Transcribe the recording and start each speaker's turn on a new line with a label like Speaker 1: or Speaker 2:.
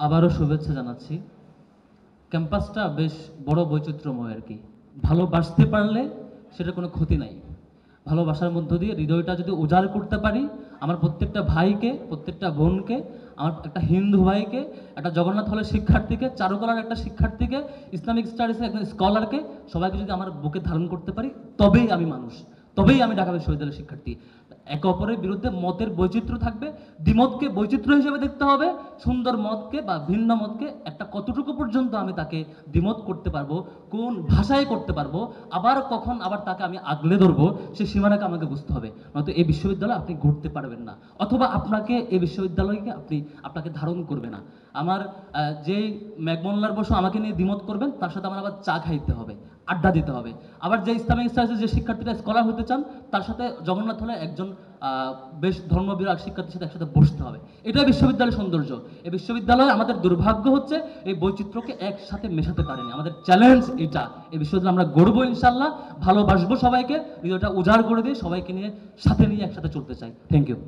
Speaker 1: আবারও শুভেচ্ছা জানাচ্ছি। ক্যাম্পাসটা বেশ বড় বৈচিত্র্যময় আর কি। ভালোবাসতে পারলে সেটা কোনো ক্ষতি নাই। ভালোবাসার মধ্য দিয়ে হৃদয়টা যদি উজাড় করতে পারি, আমার প্রত্যেকটা ভাইকে, প্রত্যেকটা বোনকে, আমার একটা হিন্দু ভাইকে, একটা জগন্নাথ হলের শিক্ষার্থীকে, চারুকলার একটা শিক্ষার্থীকে, ইসলামিক স্টাডিজের একজন স্কলারকে, সবাইকে যদি আমার বুকে ধারণ করতে পারি, তবেই আমি মানুষ, তবেই আমি ঢাকা বিশ্ববিদ্যালয়ের শিক্ষার্থী। একে অপরের বিরুদ্ধে মতের বৈচিত্র্য থাকবে, দ্বিমতকে বৈচিত্র্য হিসেবে দেখতে হবে, সুন্দর মতকে বা ভিন্ন মতকে একটা কতটুকু পর্যন্ত আমি তাকে দ্বিমত করতে পারবো, কোন ভাষায় করতে পারবো, আবার কখন আবার তাকে আমি আগলে ধরবো, সে সীমানাকে আমাকে বুঝতে হবে। নয়তো এই বিশ্ববিদ্যালয়ে আপনি ঘুরতে পারবেন না, অথবা আপনাকে এই বিশ্ববিদ্যালয়কে আপনাকে ধারণ করবে না। আমার যে ম্যাকমোল্লার বসু আমাকে নিয়ে দ্বিমত করবেন, তার সাথে আমার আবার চা খাইতে হবে, আড্ডা দিতে হবে। আবার যে ইসলামিক স্টাডিজের যে শিক্ষার্থীরা স্কলার হতে চান, তার সাথে জগন্নাথ হলে একজন বেশ ধর্মবিরাগ শিক্ষার্থীর সাথে একসাথে বসতে হবে। এটাই বিশ্ববিদ্যালয়ের সৌন্দর্য। এই বিশ্ববিদ্যালয়ে আমাদের দুর্ভাগ্য হচ্ছে এই বৈচিত্র্যকে একসাথে মেশাতে পারেনি। আমাদের চ্যালেঞ্জ এটা। এই বিশ্ববিদ্যালয় আমরা গড়বো ইনশাল্লাহ, ভালোবাসবো সবাইকে, হৃদয়টা উজাড় করে দিয়ে সবাইকে নিয়ে সাথে নিয়ে একসাথে চলতে চাই। Thank you.